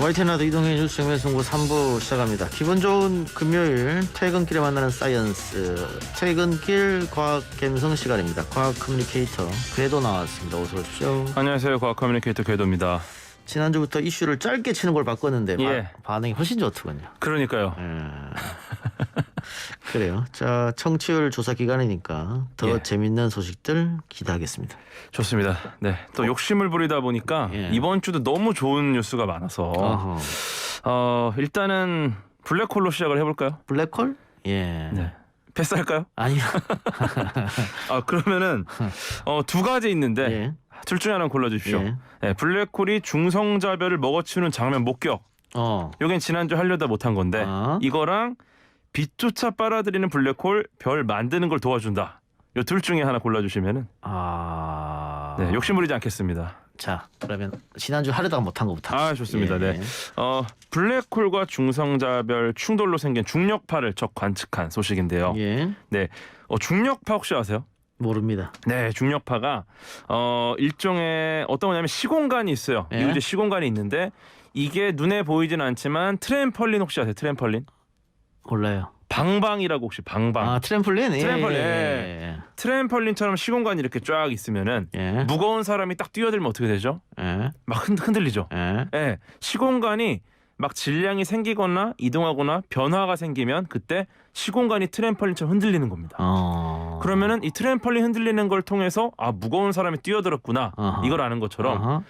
YTN라도 이동현 뉴스 정면승부 3부 시작합니다. 기분 좋은 금요일 퇴근길에 만나는 사이언스 퇴근길 과학 감성 시간입니다. 과학 커뮤니케이터 궤도 나왔습니다. 어서 오십시오. 안녕하세요. 과학 커뮤니케이터 궤도입니다. 지난주부터 이슈를 짧게 치는 걸 바꿨는데 예. 반응이 훨씬 좋더군요. 그러니까요. 그래요. 자, 청취율 조사 기간이니까 더 예. 재밌는 소식들 기대하겠습니다. 좋습니다. 네, 또 욕심을 부리다 보니까 예. 이번 주도 너무 좋은 뉴스가 많아서 일단은 블랙홀로 시작을 해볼까요? 블랙홀? 예. 네. 패스할까요? 아니요. 그러면은 두 가지 있는데 예. 둘 중에 하나는 골라주십시오. 예. 네, 블랙홀이 중성자별을 먹어치우는 장면 목격. 요겐 지난주 하려다 못한 건데 이거랑 빛조차 빨아들이는 블랙홀 별 만드는 걸 도와준다. 요 둘 중에 하나 골라주시면은 네, 욕심 부리지 않겠습니다. 자, 그러면 지난주 하려다가 못한 거부터. 좋습니다. 예. 네. 블랙홀과 중성자별 충돌로 생긴 중력파를 적 관측한 소식인데요. 예. 네. 중력파 혹시 아세요? 모릅니다. 네, 중력파가 일종의 어떤 거냐면 시공간이 있어요. 예? 이제 시공간이 있는데 이게 눈에 보이진 않지만 트램펄린 혹시 아세요? 트램펄린? 몰라요. 방방이라고 혹시 방방? 트램폴린. 트램펄린. 예. 트램펄린처럼 시공간이 이렇게 쫙 있으면은 예. 무거운 사람이 딱 뛰어들면 어떻게 되죠? 예. 막 흔들리죠. 예. 예, 시공간이 막 질량이 생기거나 이동하거나 변화가 생기면 그때 시공간이 트램펄린처럼 흔들리는 겁니다. 그러면은 이 트램펄린 흔들리는 걸 통해서 무거운 사람이 뛰어들었구나 이걸 아는 것처럼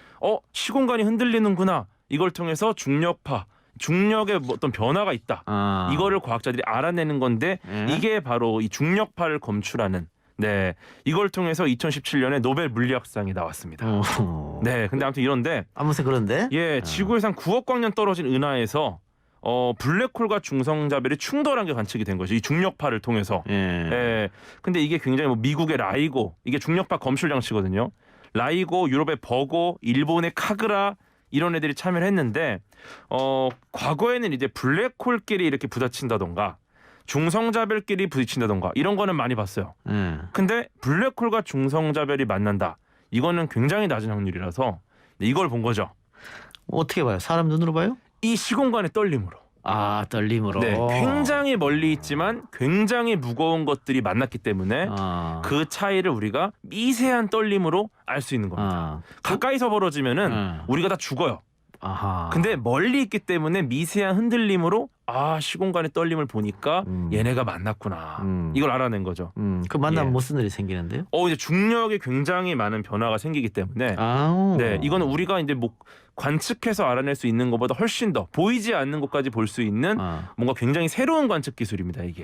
시공간이 흔들리는구나 이걸 통해서 중력의 어떤 변화가 있다. 이거를 과학자들이 알아내는 건데 이게 바로 이 중력파를 검출하는 이걸 통해서 2017년에 노벨 물리학상이 나왔습니다. 네, 근데 아무튼 이런데 아무튼 그런데 지구에서 한 9억 광년 떨어진 은하에서 블랙홀과 중성자별이 충돌한 게 관측이 된 거죠. 이 중력파를 통해서. 근데 이게 굉장히 미국의 라이고 이게 중력파 검출 장치거든요. 라이고, 유럽의 버고, 일본의 카그라 이런 애들이 참여를 했는데 과거에는 이제 블랙홀끼리 이렇게 부딪힌다던가 중성자별끼리 부딪힌다던가 이런 거는 많이 봤어요. 근데 블랙홀과 중성자별이 만난다. 이거는 굉장히 낮은 확률이라서 이걸 본 거죠. 어떻게 봐요? 사람 눈으로 봐요? 이 시공간의 떨림으로. 떨림으로. 네, 굉장히 멀리 있지만 굉장히 무거운 것들이 만났기 때문에 그 차이를 우리가 미세한 떨림으로 알 수 있는 겁니다. 가까이서 벌어지면은 우리가 다 죽어요. 근데 멀리 있기 때문에 미세한 흔들림으로 시공간의 떨림을 보니까 얘네가 만났구나. 이걸 알아낸 거죠. 그 만나면 무슨 일이 생기는데요? 이제 중력에 굉장히 많은 변화가 생기기 때문에 네, 이거는 우리가 이제 관측해서 알아낼 수 있는 것보다 훨씬 더 보이지 않는 것까지 볼 수 있는 뭔가 굉장히 새로운 관측 기술입니다. 이게.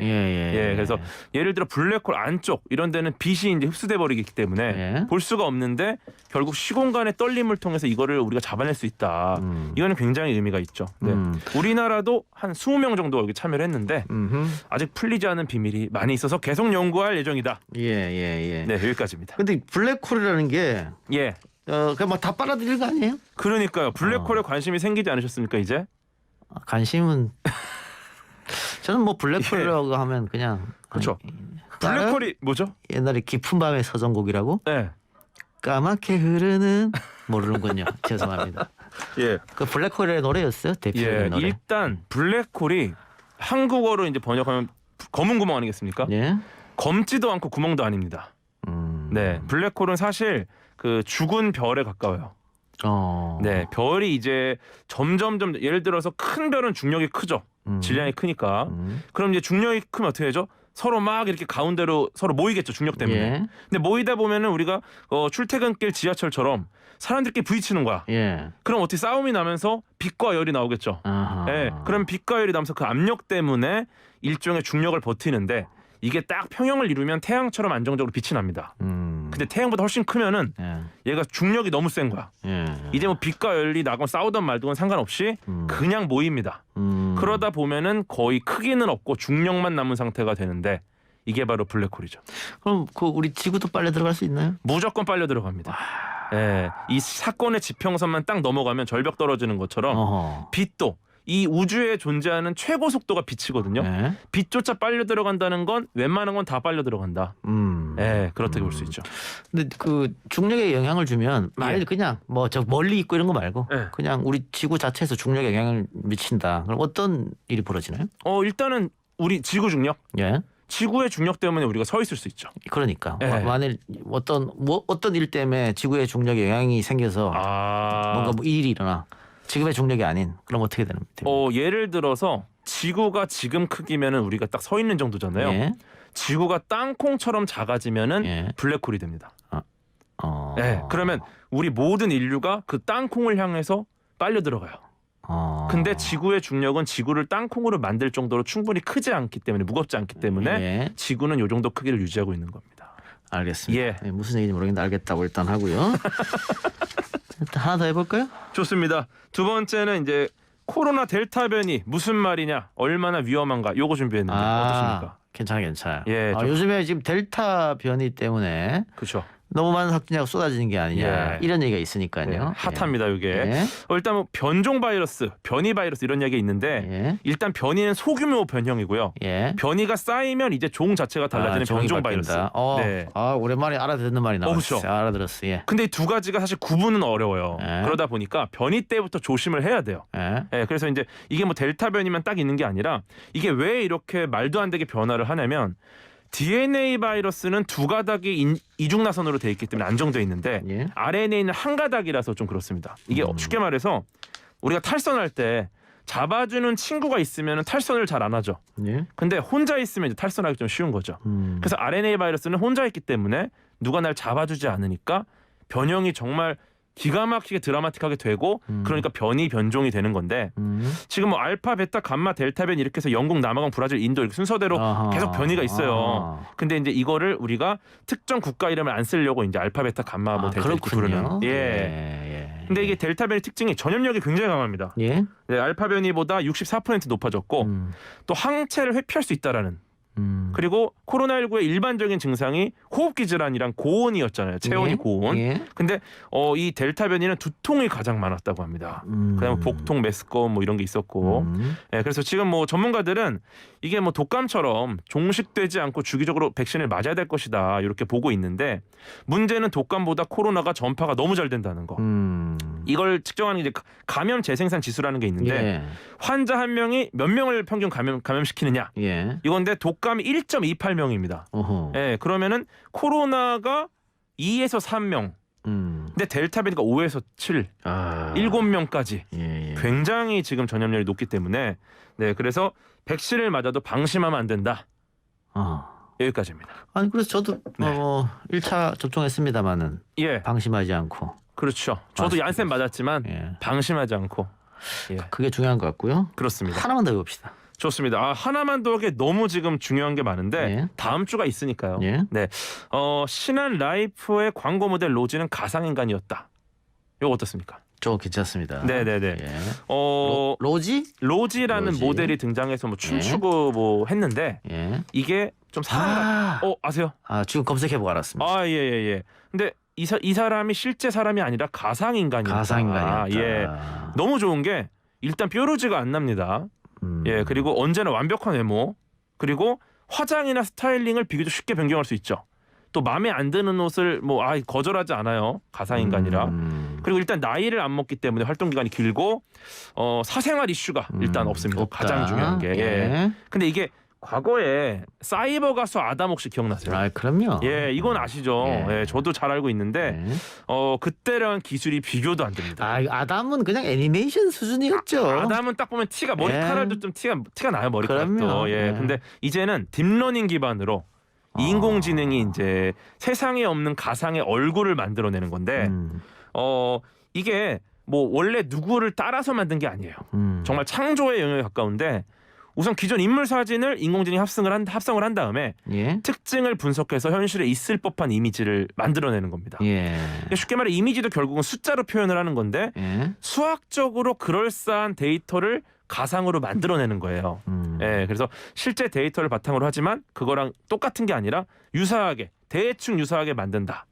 그래서 예를 들어 블랙홀 안쪽 이런 데는 빛이 이제 흡수돼 버리기 때문에 볼 수가 없는데 결국 시공간의 떨림을 통해서 이거를 우리가 잡아낼 수 있다. 이거는 굉장히 의미가 있죠. 네. 우리나라도 한 20명 정도 여기 참여를 했는데 아직 풀리지 않은 비밀이 많이 있어서 계속 연구할 예정이다. 네, 여기까지입니다. 근데 블랙홀이라는 게 그냥 막 다 빨아들이는 거 아니에요? 그러니까요. 블랙홀에 관심이 생기지 않으셨습니까 이제? 관심은 저는 블랙홀이라고 하면 그냥 그렇죠. 블랙홀이 뭐죠? 옛날에 깊은 밤의 서정곡이라고? 네. 까맣게 흐르는 모르는군요. 죄송합니다. 그 블랙홀의 노래였어요? 대표적인 노래. 일단 블랙홀이 한국어로 이제 번역하면 검은 구멍 아니겠습니까? 검지도 않고 구멍도 아닙니다. 네, 블랙홀은 사실 그 죽은 별에 가까워요. 네, 별이 이제 점점 예를 들어서 큰 별은 중력이 크죠. 질량이 크니까. 그럼 이제 중력이 크면 어떻게 되죠? 서로 막 이렇게 가운데로 서로 모이겠죠. 중력 때문에. 근데 모이다 보면은 우리가 출퇴근길 지하철처럼 사람들끼리 부딪히는 거야. 그럼 어떻게 싸움이 나면서 빛과 열이 나오겠죠. 그럼 빛과 열이 나면서 그 압력 때문에 일종의 중력을 버티는데 이게 딱 평형을 이루면 태양처럼 안정적으로 빛이 납니다. 근데 태양보다 훨씬 크면은 얘가 중력이 너무 센 거야. 이제 빛과 열이 나고 싸우던 말든 상관없이 그냥 모입니다. 그러다 보면은 거의 크기는 없고 중력만 남은 상태가 되는데 이게 바로 블랙홀이죠. 그럼 우리 지구도 빨려 들어갈 수 있나요? 무조건 빨려 들어갑니다. 이 사건의 지평선만 딱 넘어가면 절벽 떨어지는 것처럼 빛도 이 우주에 존재하는 최고 속도가 빛이거든요. 예. 빛조차 빨려 들어간다는 건 웬만한 건 다 빨려 들어간다. 예, 그렇다고 볼 수 있죠. 근데 그 중력에 영향을 주면 만일 그냥 뭐 저 멀리 있고 이런 거 말고 그냥 우리 지구 자체에서 중력에 영향을 미친다. 그럼 어떤 일이 벌어지나요? 일단은 우리 지구 중력. 예. 지구의 중력 때문에 우리가 서 있을 수 있죠. 그러니까 만일 어떤 일 때문에 지구의 중력에 영향이 생겨서 뭔가 뭐 일이 일어나 지금의 중력이 아닌 그럼 어떻게 되는 거예요? 예를 들어서 지구가 지금 크기면은 우리가 딱 서 있는 정도잖아요. 예. 지구가 땅콩처럼 작아지면은 블랙홀이 됩니다. 네, 그러면 우리 모든 인류가 그 땅콩을 향해서 빨려 들어가요. 근데 지구의 중력은 지구를 땅콩으로 만들 정도로 충분히 크지 않기 때문에 무겁지 않기 때문에 지구는 이 정도 크기를 유지하고 있는 겁니다. 알겠습니다. 예. 무슨 얘기인지 모르겠는데 알겠다고 일단 하고요. 일단 하나 더 해볼까요? 좋습니다. 두 번째는 이제 코로나 델타 변이 무슨 말이냐, 얼마나 위험한가 요거 준비했는데 어떠십니까? 괜찮아요. 예, 요즘에 지금 델타 변이 때문에 그렇죠. 너무 많은 확진자가 쏟아지는 게 아니냐 이런 얘기가 있으니까요. 핫합니다 이게. 일단 뭐 변종 바이러스, 변이 바이러스 이런 얘기가 있는데 일단 변이는 소규모 변형이고요. 변이가 쌓이면 이제 종 자체가 달라지는 변종 바이러스. 오랜만에 알아듣는 말이 나왔어요. 그렇죠. 알아들었어. 근데 이 두 가지가 사실 구분은 어려워요. 그러다 보니까 변이 때부터 조심을 해야 돼요. 그래서 이제 이게 뭐 델타 변이만 딱 있는 게 아니라 이게 왜 이렇게 말도 안 되게 변화를 하냐면 DNA 바이러스는 두 가닥이 이중나선으로 돼 있기 때문에 안정돼 있는데 RNA는 한 가닥이라서 좀 그렇습니다. 이게 쉽게 말해서 우리가 탈선할 때 잡아주는 친구가 있으면 탈선을 잘 안 하죠. 근데 혼자 있으면 이제 탈선하기 좀 쉬운 거죠. 그래서 RNA 바이러스는 혼자 있기 때문에 누가 날 잡아주지 않으니까 변형이 정말 기가 막히게 드라마틱하게 되고 그러니까 변종이 되는 건데 지금 뭐 알파, 베타, 감마, 델타 변 이렇게 해서 영국, 남아공, 브라질, 인도 이렇게 순서대로 계속 변이가 있어요. 근데 이제 이거를 우리가 특정 국가 이름을 안 쓰려고 이제 알파, 베타, 감마, 뭐 델타 이렇게 부르는. 근데 이게 델타 변이 특징이 전염력이 굉장히 강합니다. 알파 변이보다 64% 높아졌고 또 항체를 회피할 수 있다라는. 그리고 코로나19의 일반적인 증상이 호흡기 질환이랑 고온이었잖아요. 체온이 고온. 근데 이 델타 변이는 두통이 가장 많았다고 합니다. 그다음에 복통, 메스꺼움 뭐 이런 게 있었고. 그래서 지금 뭐 전문가들은 이게 뭐 독감처럼 종식되지 않고 주기적으로 백신을 맞아야 될 것이다 이렇게 보고 있는데 문제는 독감보다 코로나가 전파가 너무 잘 된다는 거. 이걸 측정하는 게 이제 감염 재생산 지수라는 게 있는데 환자 한 명이 몇 명을 평균 감염시키느냐 이건데 독감이 1.28명입니다. 그러면은 코로나가 2에서 3명 근데 델타 변이가 5에서 7 7명까지 굉장히 지금 전염력이 높기 때문에 그래서 백신을 맞아도 방심하면 안 된다. 여기까지입니다. 아니 그래서 저도 1차 접종했습니다마는 방심하지 않고. 그렇죠. 저도 얀센 맞았지만 방심하지 않고. 그게 중요한 것 같고요. 그렇습니다. 하나만 더 해봅시다. 좋습니다. 하나만 더 하게 너무 지금 중요한 게 많은데 다음 주가 있으니까요. 신한 라이프의 광고 모델 로지는 가상인간이었다. 이거 어떻습니까? 저 괜찮습니다. 네네네. 로지라는 모델이 등장해서 뭐 춤추고 뭐 했는데 이게 좀 사람 아세요? 지금 검색해보고 알았습니다. 예. 근데 이 사람이 실제 사람이 아니라 가상인간이었다. 가상인간이었다. 너무 좋은 게 일단 뾰루지가 안 납니다. 그리고 언제나 완벽한 외모, 그리고 화장이나 스타일링을 비교적 쉽게 변경할 수 있죠. 또 마음에 안 드는 옷을 거절하지 않아요. 가상인간이라. 그리고 일단 나이를 안 먹기 때문에 활동 기간이 길고 사생활 이슈가 일단 없습니다. 없다. 가장 중요한 게. 근데 이게 과거에 사이버 가수 아담 혹시 기억나세요? 그럼요. 이건 아시죠? 저도 잘 알고 있는데 그때랑 기술이 비교도 안 됩니다. 아담은 그냥 애니메이션 수준이었죠. 아담은 딱 보면 머리카락도 좀 티가 나요, 머리카락도. 근데 이제는 딥러닝 기반으로 인공지능이 이제 세상에 없는 가상의 얼굴을 만들어내는 건데 이게 뭐 원래 누구를 따라서 만든 게 아니에요. 정말 창조의 영역에 가까운데 우선 기존 인물 사진을 인공지능이 합성을 한 다음에 특징을 분석해서 현실에 있을 법한 이미지를 만들어내는 겁니다. 쉽게 말해 이미지도 결국은 숫자로 표현을 하는 건데 수학적으로 그럴싸한 데이터를 가상으로 만들어내는 거예요. 그래서 실제 데이터를 바탕으로 하지만 그거랑 똑같은 게 아니라 대충 유사하게 만든다.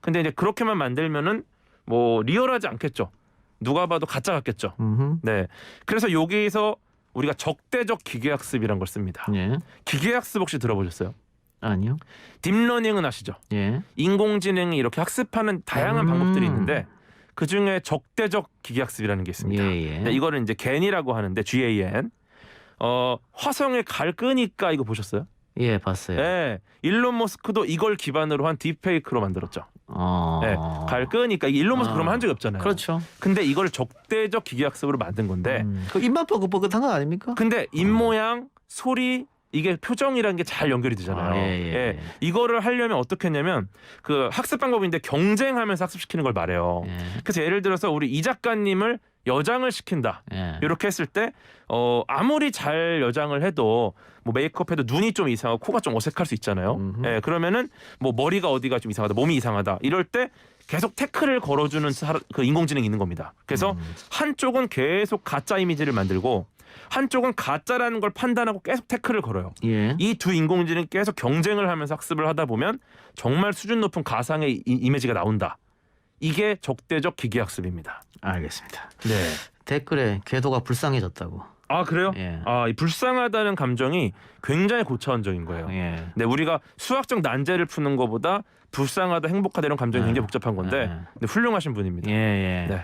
근데 이제 그렇게만 만들면은 뭐 리얼하지 않겠죠. 누가 봐도 가짜 같겠죠. 네. 그래서 여기서 우리가 적대적 기계학습이란 걸 씁니다. 예. 기계학습 혹시 들어보셨어요? 아니요. 딥러닝은 아시죠? 예. 인공지능이 이렇게 학습하는 다양한 방법들이 있는데 그 중에 적대적 기계학습이라는 게 있습니다. 예. 네, 이거를 이제 GAN이라고 하는데 GAN. 화성에 갈 끄니까 이거 보셨어요? 예, 봤어요. 네, 일론 머스크도 이걸 기반으로 한 딥페이크로 만들었죠. 네, 갈 끄니까 이게 일론 머스크 그러면 한 적이 없잖아요. 그렇죠. 근데 이걸 적대적 기계학습으로 만든 건데 그 입만 뻐긋뻐긋한 거 아닙니까? 근데 입 모양, 소리 이게 표정이라는 게 잘 연결이 되잖아요. 예. 이거를 하려면 어떻게 했냐면 그 학습 방법인데 경쟁하면서 학습시키는 걸 말해요. 예. 그래서 예를 들어서 우리 이 작가님을 여장을 시킨다. 예. 이렇게 했을 때 아무리 잘 여장을 해도 뭐 메이크업해도 눈이 좀 이상하고 코가 좀 어색할 수 있잖아요. 예, 그러면은 뭐 머리가 어디가 좀 이상하다, 몸이 이상하다. 이럴 때 계속 태클을 걸어주는 그 인공지능이 있는 겁니다. 그래서 한쪽은 계속 가짜 이미지를 만들고 한쪽은 가짜라는 걸 판단하고 계속 태클을 걸어요. 예. 이 두 인공지능이 계속 경쟁을 하면서 학습을 하다 보면 정말 수준 높은 가상의 이미지가 나온다. 이게 적대적 기계학습입니다. 알겠습니다. 네. 댓글에 궤도가 불쌍해졌다고. 아 그래요? 예. 이 불쌍하다는 감정이 굉장히 고차원적인 거예요. 예. 네, 우리가 수학적 난제를 푸는 것보다 불쌍하다, 행복하다 이런 감정이 굉장히 복잡한 건데 네, 훌륭하신 분입니다. 예. 네.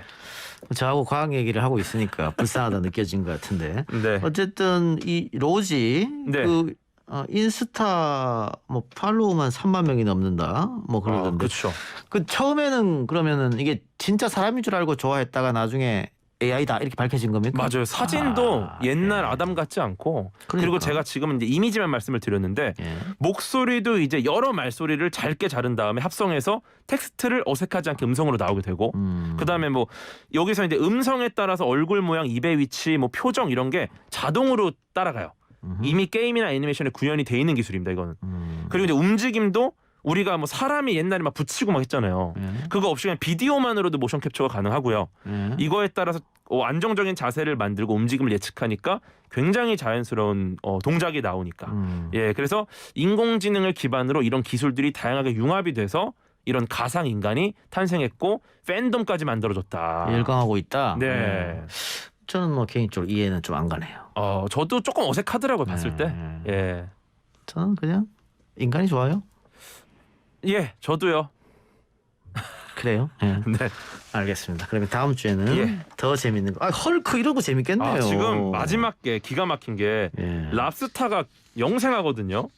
저하고 과학 얘기를 하고 있으니까 불쌍하다 느껴진 것 같은데. 네. 어쨌든 이 로지 네. 그 인스타 뭐 팔로우만 3만 명이 넘는다 뭐 그러던데. 그렇죠. 그 처음에는 그러면은 이게 진짜 사람인 줄 알고 좋아했다가 나중에 AI다 이렇게 밝혀진 겁니까? 맞아요. 사진도 옛날 아담 같지 않고 그리고 그러니까. 제가 지금 이제 이미지만 말씀을 드렸는데 예. 목소리도 이제 여러 말소리를 짧게 자른 다음에 합성해서 텍스트를 어색하지 않게 음성으로 나오게 되고 그다음에 뭐 여기서 이제 음성에 따라서 얼굴 모양, 입의 위치, 뭐 표정 이런 게 자동으로 따라가요. 이미 게임이나 애니메이션에 구현이 돼 있는 기술입니다. 이거는. 그리고 이제 움직임도 우리가 뭐 사람이 옛날에 막 붙이고 막 했잖아요. 그거 없이 그냥 비디오만으로도 모션 캡처가 가능하고요. 이거에 따라서 안정적인 자세를 만들고 움직임을 예측하니까 굉장히 자연스러운 동작이 나오니까. 예, 그래서 인공지능을 기반으로 이런 기술들이 다양하게 융합이 돼서 이런 가상 인간이 탄생했고 팬덤까지 만들어졌다. 열광하고 있다. 네. 저는 뭐 개인적으로 이해는 좀 안 가네요. 저도 조금 어색하더라고요 봤을 때. 예. 저는 그냥 인간이 좋아요. 예, 저도요. 그래요? 예. 네. 알겠습니다. 그러면 다음 주에는 예. 더 재밌는 거. 헐크 이런 거 재밌겠네요. 지금 마지막 게 기가 막힌 게 예. 랍스타가 영생하거든요.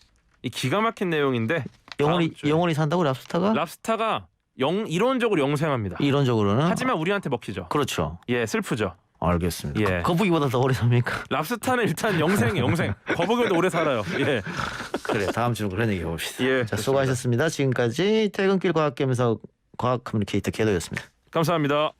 이 기가 막힌 내용인데 영원히 산다고 랍스타가? 랍스타가 이론적으로 영생합니다. 이론적으로는 하지만 우리한테 먹히죠. 그렇죠. 예, 슬프죠. 알겠습니다. 예. 거북이보다 더 오래 삽니까? 랍스타는 일단 영생. 거북이보다 오래 살아요. 예. 그래, 다음 주는 그런 얘기 해봅시다. 예, 자, 좋습니다. 수고하셨습니다. 지금까지 퇴근길 과학겸에서 과학 커뮤니케이터 개도였습니다. 감사합니다.